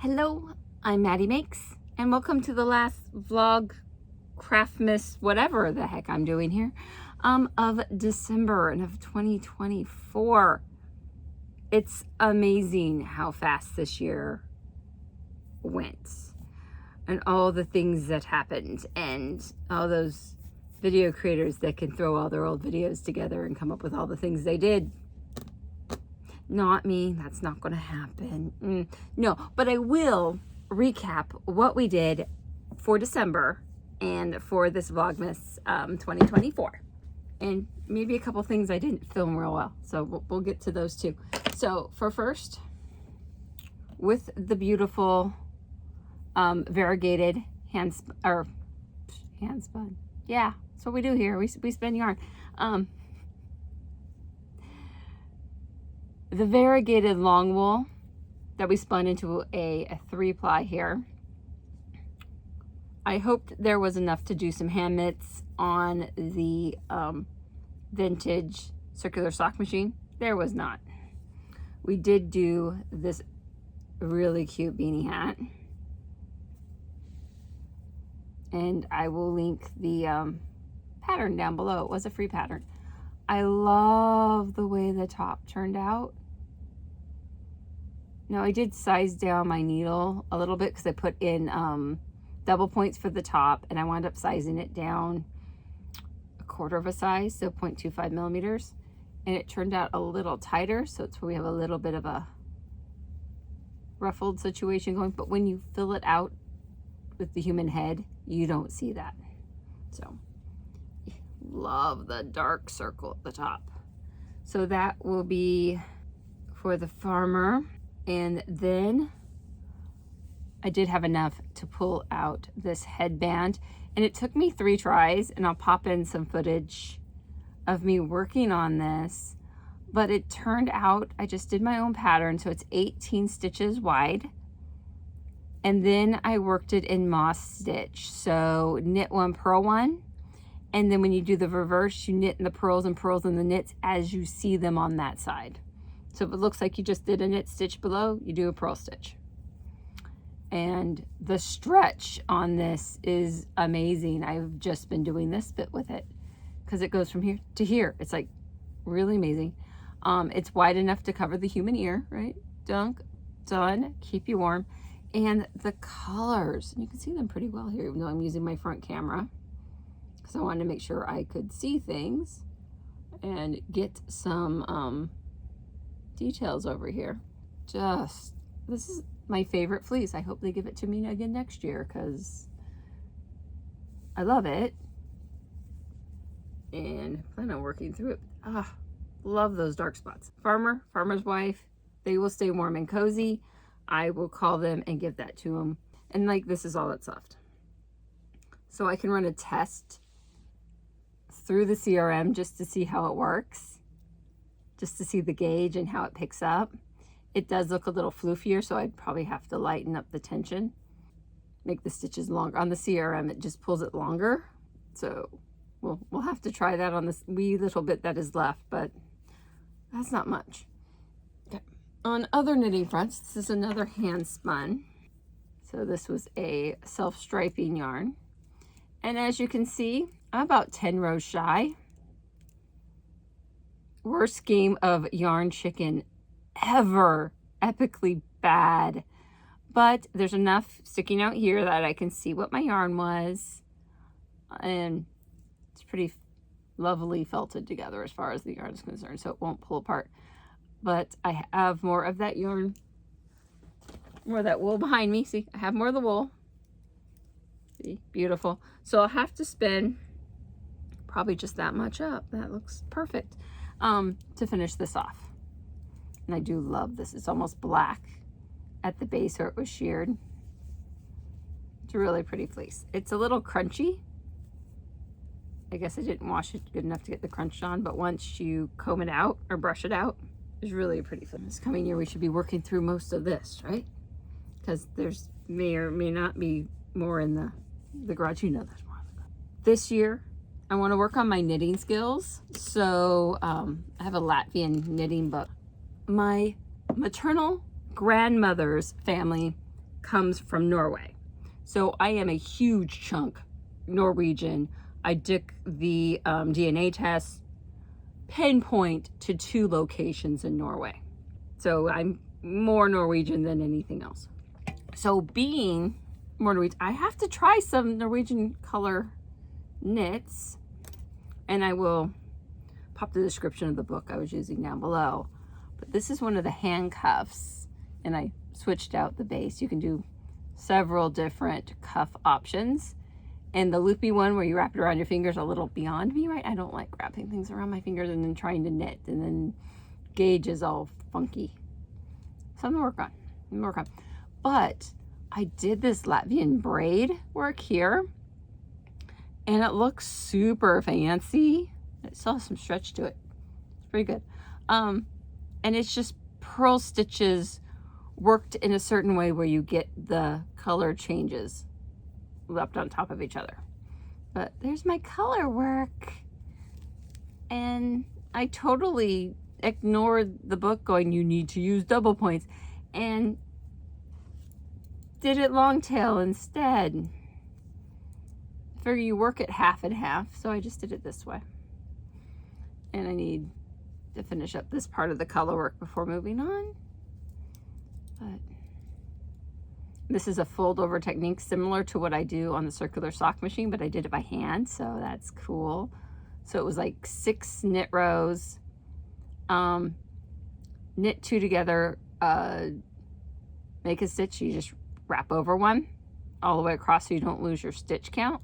Hello, I'm Maddie Makes, and welcome to the last vlog, Craftmas, whatever the heck I'm doing here, of December and of 2024. It's amazing how fast this year went, and all the things that happened, and all those video creators that can throw all their old videos together and come up with all the things they did. Not me, that's not gonna happen. No, but I will recap what we did for December and for this Vlogmas 2024. And maybe a couple things I didn't film real well, so we'll get to those too. So for first, with the beautiful variegated handspun. Yeah, that's what we do here, we spin yarn. The variegated long wool that we spun into a 3-ply here. I hoped there was enough to do some hand mitts on the vintage circular sock machine. There was not. We did do this really cute beanie hat. And I will link the pattern down below. It was a free pattern. I love the way the top turned out. Now I did size down my needle a little bit because I put in double points for the top, and I wound up sizing it down a quarter of a size, so 0.25 millimeters, and it turned out a little tighter, so it's where we have a little bit of a ruffled situation going, but when you fill it out with the human head, you don't see that. So love the dark circle at the top. So that will be for the farmer. And then I did have enough to pull out this headband, and it took me 3 tries, and I'll pop in some footage of me working on this, but it turned out, I just did my own pattern, so it's 18 stitches wide, and then I worked it in moss stitch. So knit 1, purl 1, and then when you do the reverse, you knit in the purls and the knits as you see them on that side. So if it looks like you just did a knit stitch below, you do a purl stitch. And the stretch on this is amazing. I've just been doing this bit with it because it goes from here to here. It's like really amazing. It's wide enough to cover the human ear, right? Done, keep you warm. And the colors, you can see them pretty well here, even though I'm using my front camera, because I wanted to make sure I could see things and get some details over here. This is my favorite fleece. I hope they give it to me again next year because I love it and I plan on working through it. Love those dark spots. Farmer's wife, they will stay warm and cozy. I will call them and give that to them. And like, this is all that's left. So I can run a test through the CRM just to see how it works, just to see the gauge and how it picks up. It does look a little floofier, so I'd probably have to lighten up the tension, make the stitches longer. On the CRM, it just pulls it longer. So we'll have to try that on this wee little bit that is left, but that's not much. Okay. On other knitting fronts, this is another hand spun. So this was a self-striping yarn. And as you can see, I'm about 10 rows shy. Worst game of yarn chicken ever. Epically bad. But there's enough sticking out here that I can see what my yarn was. And it's pretty lovely felted together as far as the yarn is concerned, so it won't pull apart. But I have more of that yarn, more of that wool behind me. See, I have more of the wool. See, beautiful. So I'll have to spin probably just that much up. That looks perfect. To finish this off. And I do love this. It's almost black at the base where it was sheared. It's a really pretty fleece. It's a little crunchy. I guess I didn't wash it good enough to get the crunch on, but once you comb it out or brush it out, it's really a pretty fleece. This coming year we should be working through most of this, right? Because there's may or may not be more in the garage. You know there's more in the garage. This year I want to work on my knitting skills. So I have a Latvian knitting book. My maternal grandmother's family comes from Norway. So I am a huge chunk Norwegian. I did the DNA test, pinpoint to 2 locations in Norway. So I'm more Norwegian than anything else. So being more Norwegian, I have to try some Norwegian color knits, and I will pop the description of the book I was using down below. But this is one of the handcuffs, and I switched out the base. You can do several different cuff options, and the loopy one where you wrap it around your fingers a little beyond me, right? I don't like wrapping things around my fingers and then trying to knit, and then gauge is all funky. So I'm gonna work on. But I did this Latvian braid work here, and it looks super fancy. It still has some stretch to it. It's pretty good. And it's just purl stitches worked in a certain way where you get the color changes left on top of each other. But there's my color work. And I totally ignored the book going, you need to use double points, and did it long tail instead. I figure you work it half and half, so I just did it this way. And I need to finish up this part of the color work before moving on. But this is a fold over technique similar to what I do on the circular sock machine, but I did it by hand, so that's cool. So it was like 6 knit rows, knit 2 together, make a stitch, you just wrap over one all the way across so you don't lose your stitch count.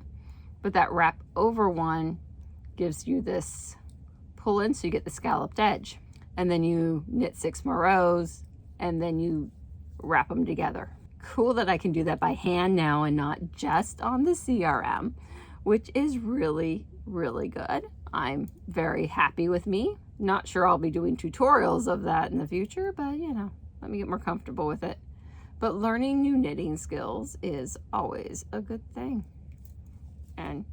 But that wrap over one gives you this pull in, so you get the scalloped edge. And then you knit 6 more rows, and then you wrap them together. Cool that I can do that by hand now and not just on the CRM, which is really, really good. I'm very happy with me. Not sure I'll be doing tutorials of that in the future, but you know, let me get more comfortable with it. But learning new knitting skills is always a good thing. And,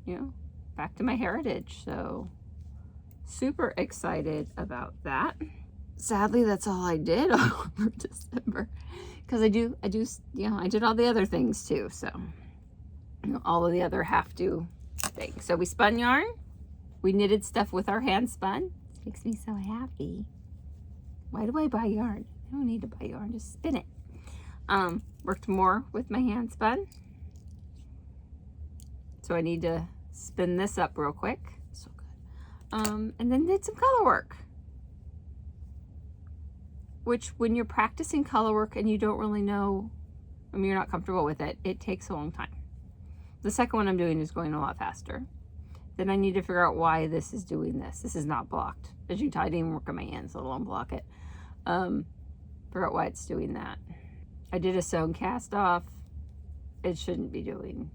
you know, back to my heritage. So super excited about that. Sadly, that's all I did over December. Because I do, you know, I did all the other things too. So, you know, all of the other have to things. So we spun yarn. We knitted stuff with our hand spun. It makes me so happy. Why do I buy yarn? I don't need to buy yarn, just spin it. Worked more with my hand spun. So I need to spin this up real quick. So good. And then did some color work. Which when you're practicing color work and you don't really know, I mean, you're not comfortable with it, it takes a long time. The second one I'm doing is going a lot faster. Then I need to figure out why this is doing this. This is not blocked. As you can tell, I didn't even work on my hands, let alone block it. Figure out why it's doing that. I did a sewn cast off. It shouldn't be doing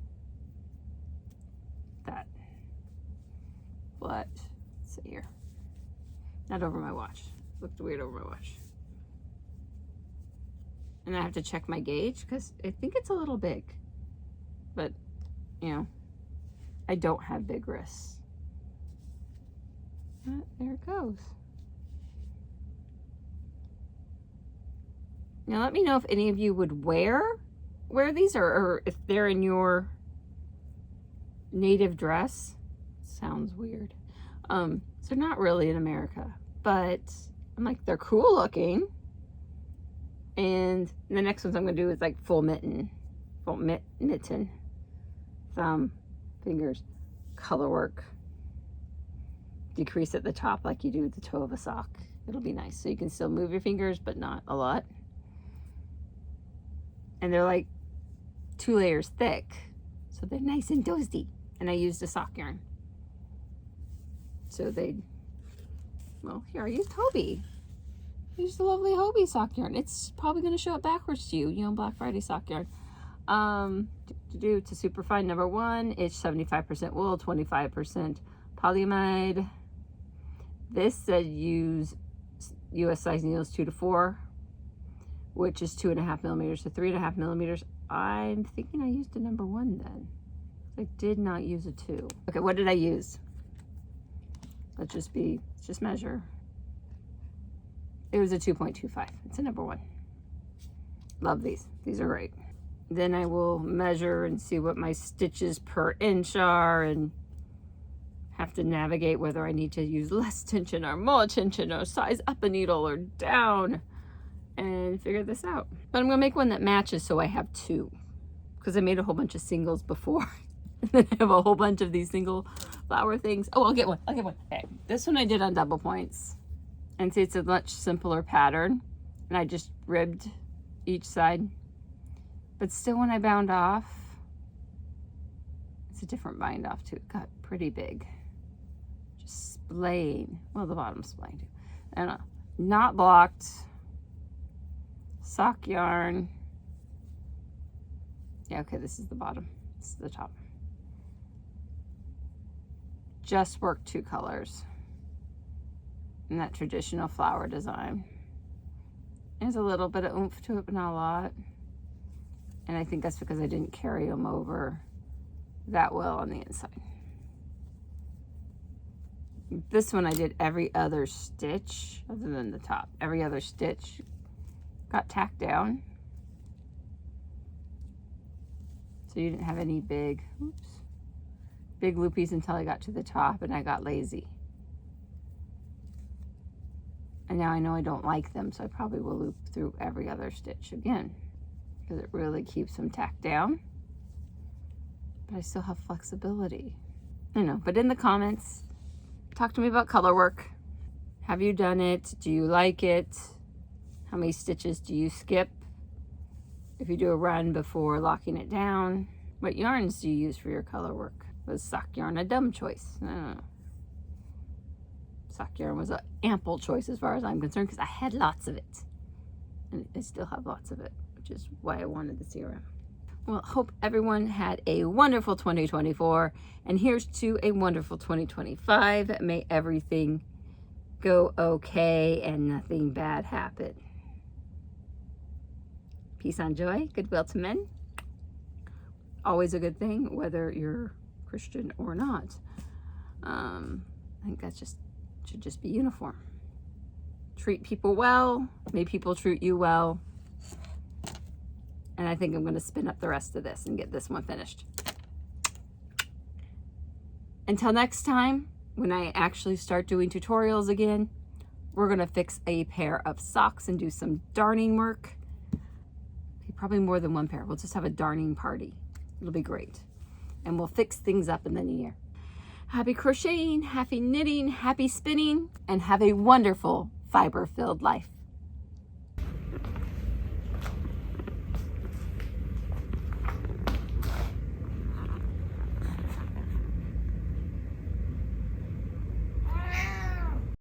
that. But, let's see here. Not over my watch. Looked weird over my watch. And I have to check my gauge because I think it's a little big. But, you know, I don't have big wrists. But there it goes. Now let me know if any of you would wear these, or if they're in your native dress. Sounds weird. So not really in America, but I'm like, they're cool looking. And the next ones I'm gonna do is like full mitten, thumb, fingers, color work. Decrease at the top like you do at the toe of a sock. It'll be nice. So you can still move your fingers, but not a lot. And they're like 2 layers thick. So they're nice and toasty. And I used a sock yarn. So well, here, I used Hobie. I used the lovely Hobie sock yarn. It's probably going to show up backwards to you, you know, Black Friday sock yarn. It's a super fine number 1. It's 75% wool, 25% polyamide. This said use US size needles 2 to 4, which is 2.5 millimeters to 3.5 millimeters. I'm thinking I used a number 1 then. I did not use a 2. Okay, what did I use? Let's just measure. It was a 2.25. It's a number 1. Love these. These are great. Then I will measure and see what my stitches per inch are and have to navigate whether I need to use less tension or more tension or size up a needle or down and figure this out. But I'm gonna make one that matches so I have two, because I made a whole bunch of singles before. And then I have a whole bunch of these single flower things. Oh, I'll get one. Okay, this one I did on double points. And see, it's a much simpler pattern. And I just ribbed each side. But still, when I bound off, it's a different bind off too. It got pretty big. Just splaying. Well, the bottom's splaying too. I don't know. Not blocked. Sock yarn. Yeah, okay, this is the bottom. This is the top. Just worked two colors in that traditional flower design. There's a little bit of oomph to it, but not a lot. And I think that's because I didn't carry them over that well on the inside. This one I did every other stitch other than the top. Every other stitch got tacked down. So you didn't have any big loopies until I got to the top and I got lazy. And now I know I don't like them, so I probably will loop through every other stitch again, because it really keeps them tacked down. But I still have flexibility. I know, but in the comments, talk to me about color work. Have you done it? Do you like it? How many stitches do you skip? If you do a run before locking it down, what yarns do you use for your color work? Was sock yarn a dumb choice? I don't know. Sock yarn was an ample choice as far as I'm concerned, because I had lots of it. And I still have lots of it, which is why I wanted the serum. Well, hope everyone had a wonderful 2024. And here's to a wonderful 2025. May everything go okay and nothing bad happen. Peace and joy, goodwill to men. Always a good thing, whether you're Christian or not. I think that should just be uniform. Treat people well. May people treat you well. And I think I'm going to spin up the rest of this and get this one finished. Until next time, when I actually start doing tutorials again, we're going to fix a pair of socks and do some darning work. Probably more than one pair. We'll just have a darning party. It'll be great. And we'll fix things up in the new year. Happy crocheting, happy knitting, happy spinning, and have a wonderful fiber-filled life.